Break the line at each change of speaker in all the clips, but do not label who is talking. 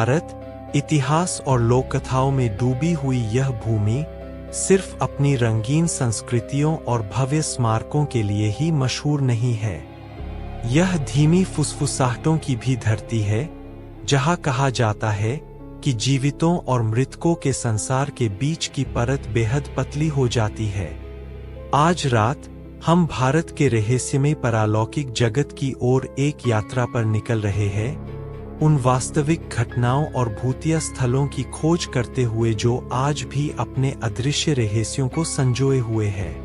भारत, इतिहास और लोककथाओं में डूबी हुई यह भूमि सिर्फ अपनी रंगीन संस्कृतियों और भव्य स्मारकों के लिए ही मशहूर नहीं है। यह धीमी फुसफुसाहटों की भी धरती है, जहां कहा जाता है कि जीवितों और मृतकों के संसार के बीच की परत बेहद पतली हो जाती है। आज रात हम भारत के रहस्यमय पारलौकिक जगत की ओर एक यात्रा पर निकल रहे हैं, उन वास्तविक घटनाओं और भूतिया स्थलों की खोज करते हुए जो आज भी अपने अदृश्य रहस्यों को संजोए हुए हैं।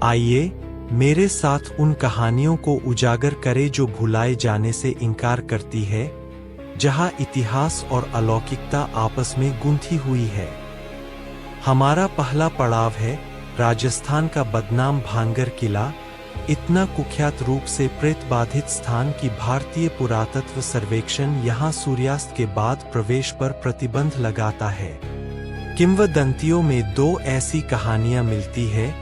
आइए मेरे साथ उन कहानियों को उजागर करें जो भुलाए जाने से इनकार करती है, जहां इतिहास और अलौकिकता आपस में गुंथी हुई है। हमारा पहला पड़ाव है राजस्थान का बदनाम भानगढ़ किला, इतना कुख्यात रूप से प्रेत बाधित स्थान कि भारतीय पुरातत्व सर्वेक्षण यहां सूर्यास्त के बाद प्रवेश पर प्रतिबंध लगाता है। किंवदंतियों में दो ऐसी कहानियां मिलती है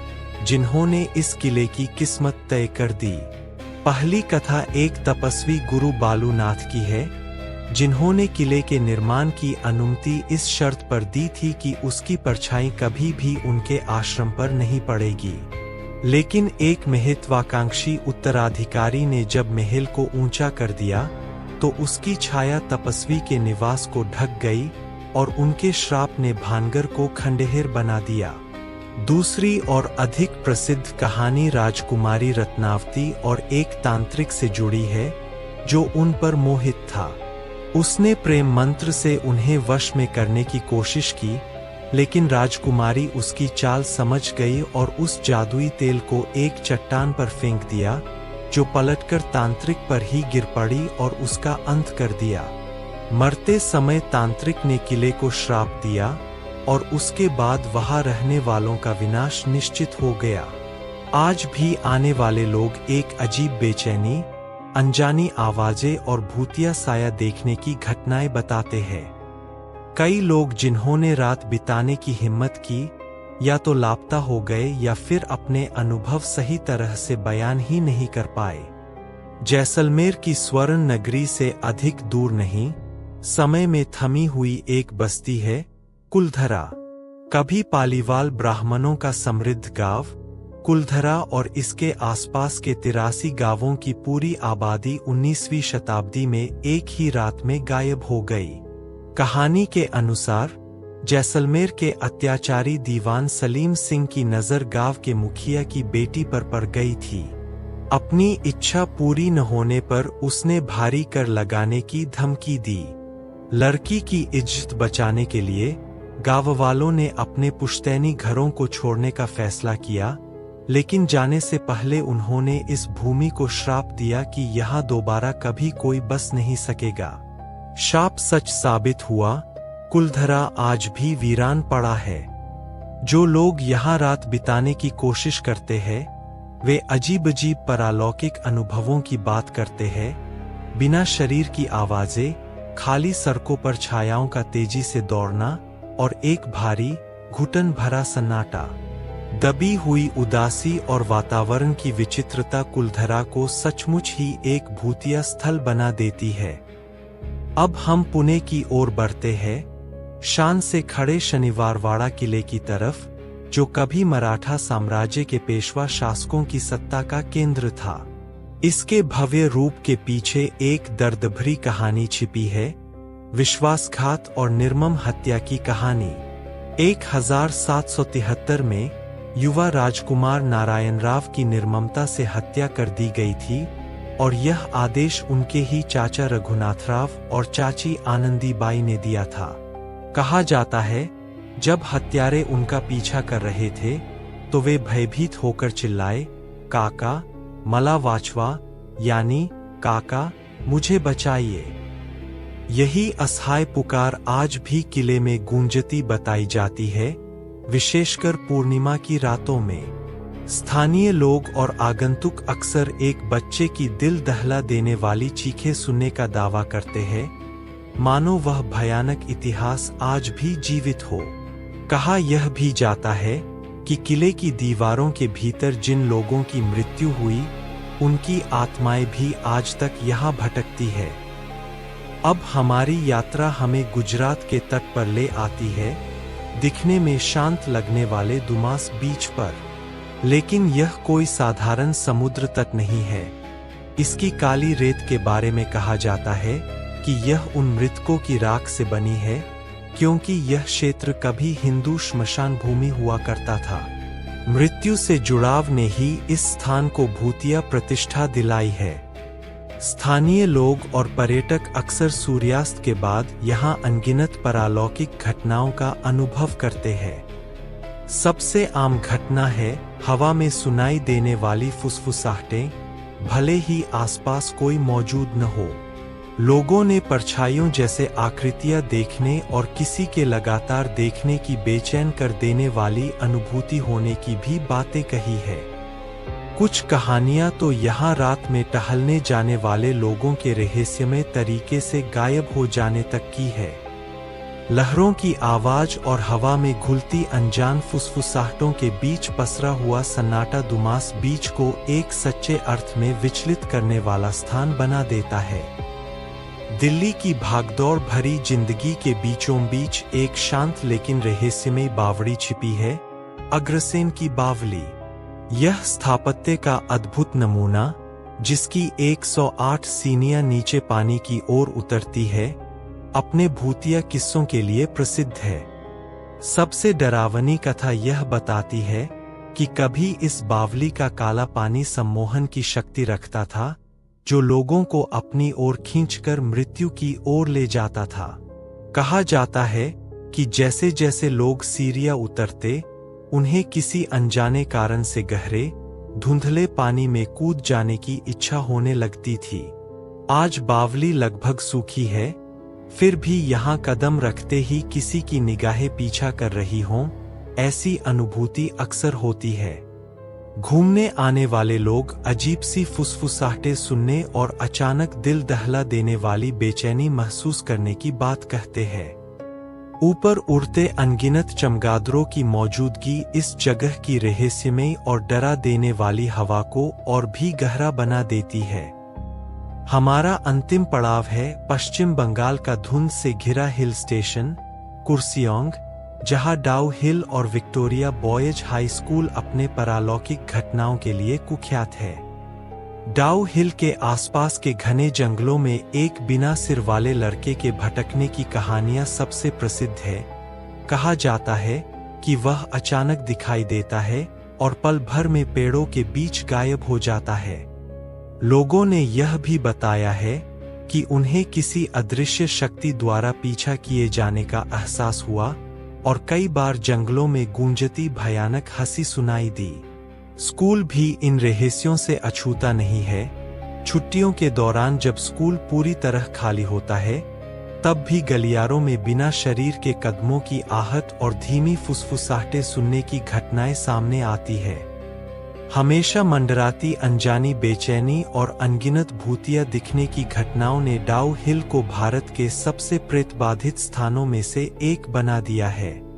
जिन्होंने इस किले की किस्मत तय कर दी। पहली कथा एक तपस्वी गुरु बालूनाथ की है, जिन्होंने किले के निर्माण की अनुमति इस शर्त पर दी थी कि उसकी परछाई कभी भी उनके आश्रम पर नहीं पड़ेगी। लेकिन एक महत्वाकांक्षी उत्तराधिकारी ने जब महल को ऊंचा कर दिया तो उसकी छाया तपस्वी के निवास को ढक गई और उनके श्राप ने भानगढ़ को खंडहर बना दिया। दूसरी और अधिक प्रसिद्ध कहानी राजकुमारी रत्नावती और एक तांत्रिक से जुड़ी है जो उन पर मोहित था। उसने प्रेम मंत्र से उन्हें वश में करने की कोशिश की, लेकिन राजकुमारी उसकी चाल समझ गई और उस जादुई तेल को एक चट्टान पर फेंक दिया, जो पलटकर तांत्रिक पर ही गिर पड़ी और उसका अंत कर दिया। मरते समय तांत्रिक ने किले को श्राप दिया और उसके बाद वहां रहने वालों का विनाश निश्चित हो गया। आज भी आने वाले लोग एक अजीब बेचैनी, अनजानी आवाजें और भूतिया साया देखने की घटनाएं बताते हैं। कई लोग जिन्होंने रात बिताने की हिम्मत की या तो लापता हो गए या फिर अपने अनुभव सही तरह से बयान ही नहीं कर पाए। जैसलमेर की स्वर्ण नगरी से अधिक दूर नहीं, समय में थमी हुई एक बस्ती है कुलधरा। कभी पालीवाल ब्राह्मणों का समृद्ध गांव, कुलधरा और इसके आसपास के 83 गांवों की पूरी आबादी 19वीं शताब्दी में एक ही रात में गायब हो गई। कहानी के अनुसार जैसलमेर के अत्याचारी दीवान सलीम सिंह की नजर गांव के मुखिया की बेटी पर पड़ गई थी। अपनी इच्छा पूरी न होने पर उसने भारी कर लगाने की धमकी दी। लड़की की इज्जत बचाने के लिए गांव वालों ने अपने पुश्तैनी घरों को छोड़ने का फैसला किया, लेकिन जाने से पहले उन्होंने इस भूमि को श्राप दिया कि यहाँ दोबारा कभी कोई बस नहीं सकेगा। शाप सच साबित हुआ, कुलधरा आज भी वीरान पड़ा है। जो लोग यहाँ रात बिताने की कोशिश करते हैं, वे अजीब-अजीब पारलौकिक अनुभवों की बात करते हैं। बिना शरीर की आवाजें, खाली सड़कों पर छायाओं का तेजी से दौड़ना और एक भारी, घुटन भरा सन्नाटा। दबी हुई उदासी और वातावरण की विचित्रता कुलधरा को सचमुच ही एक भूतिया स्थल बना देती है। अब हम पुणे की ओर बढ़ते हैं, शान से खड़े शनिवारवाड़ा किले की तरफ, जो कभी मराठा साम्राज्य के पेशवा शासकों की सत्ता का केंद्र था। इसके भव्य रूप के पीछे एक दर्दभरी कहानी छिपी है, विश्वासघात और निर्मम हत्या की कहानी। 1773 में युवा राजकुमार नारायण राव की निर्ममता से हत्या कर दी गई थी और यह आदेश उनके ही चाचा रघुनाथराव और चाची आनंदीबाई ने दिया था। कहा जाता है, जब हत्यारे उनका पीछा कर रहे थे तो वे भयभीत होकर चिल्लाए, काका मला वाचवा, यानी काका मुझे बचाइए। यही असहाय पुकार आज भी किले में गूंजती बताई जाती है, विशेषकर पूर्णिमा की रातों में। स्थानीय लोग और आगंतुक अक्सर एक बच्चे की दिल दहला देने वाली चीखें सुनने का दावा करते हैं, मानो वह भयानक इतिहास आज भी जीवित हो। कहा यह भी जाता है कि किले की दीवारों के भीतर जिन लोगों की मृत्यु हुई, उनकी आत्माएं भी आज तक यहाँ भटकती है। अब हमारी यात्रा हमें गुजरात के तट पर ले आती है, दिखने में शांत लगने वाले दुमास बीच पर। लेकिन यह कोई साधारण समुद्र तट नहीं है। इसकी काली रेत के बारे में कहा जाता है कि यह उन मृतकों की राख से बनी है, क्योंकि यह क्षेत्र कभी हिंदू श्मशान भूमि हुआ करता था। मृत्यु से जुड़ाव ने ही इस स्थान को भूतिया प्रतिष्ठा दिलाई है। स्थानीय लोग और पर्यटक अक्सर सूर्यास्त के बाद यहाँ अनगिनत पारलौकिक घटनाओं का अनुभव करते हैं। सबसे आम घटना है हवा में सुनाई देने वाली फुसफुसाहटें, भले ही आसपास कोई मौजूद न हो। लोगों ने परछाइयों जैसे आकृतियां देखने और किसी के लगातार देखने की बेचैन कर देने वाली अनुभूति होने की भी बातें कही है। कुछ कहानियां तो यहाँ रात में टहलने जाने वाले लोगों के रहस्यमय तरीके से गायब हो जाने तक की है। लहरों की आवाज और हवा में घुलती अनजान फुसफुसाहटों के बीच पसरा हुआ सन्नाटा दुमास बीच को एक सच्चे अर्थ में विचलित करने वाला स्थान बना देता है। दिल्ली की भागदौड़ भरी जिंदगी के बीचों बीच एक शांत लेकिन रहस्यमयी बावड़ी छिपी है, अग्रसेन की बावली। यह स्थापत्य का अद्भुत नमूना, जिसकी 108 सीढ़ियां नीचे पानी की ओर उतरती है, अपने भूतिया किस्सों के लिए प्रसिद्ध है। सबसे डरावनी कथा यह बताती है कि कभी इस बावली का काला पानी सम्मोहन की शक्ति रखता था, जो लोगों को अपनी ओर खींचकर मृत्यु की ओर ले जाता था। कहा जाता है कि जैसे जैसे लोग सीढ़ियां उतरते, उन्हें किसी अनजाने कारण से गहरे, धुंधले पानी में कूद जाने की इच्छा होने लगती थी। आज बावली लगभग सूखी है, फिर भी यहाँ कदम रखते ही किसी की निगाहें पीछा कर रही हों, ऐसी अनुभूति अक्सर होती है। घूमने आने वाले लोग अजीब सी फुसफुसाहटें सुनने और अचानक दिल दहला देने वाली बेचैनी महसूस करने की बात कहते हैं। ऊपर उड़ते अनगिनत चमगादड़ों की मौजूदगी इस जगह की रहस्यमयी और डरा देने वाली हवा को और भी गहरा बना देती है। हमारा अंतिम पड़ाव है पश्चिम बंगाल का धुंध से घिरा हिल स्टेशन कुर्सियोंग, जहां डाउ हिल और विक्टोरिया बॉयज हाई स्कूल अपने पारलौकिक घटनाओं के लिए कुख्यात है। डाउ हिल के आसपास के घने जंगलों में एक बिना सिर वाले लड़के के भटकने की कहानियां सबसे प्रसिद्ध है। कहा जाता है कि वह अचानक दिखाई देता है और पल भर में पेड़ों के बीच गायब हो जाता है। लोगों ने यह भी बताया है कि उन्हें किसी अदृश्य शक्ति द्वारा पीछा किए जाने का एहसास हुआ और कई बार जंगलों में गूंजती भयानक हंसी सुनाई दी। स्कूल भी इन रहस्यों से अछूता नहीं है। छुट्टियों के दौरान जब स्कूल पूरी तरह खाली होता है, तब भी गलियारों में बिना शरीर के कदमों की आहट और धीमी फुसफुसाहटें सुनने की घटनाएं सामने आती है। हमेशा मंडराती अनजानी बेचैनी और अनगिनत भूतिया दिखने की घटनाओं ने डाउ हिल को भारत के सबसे प्रेतबाधित स्थानों में से एक बना दिया है।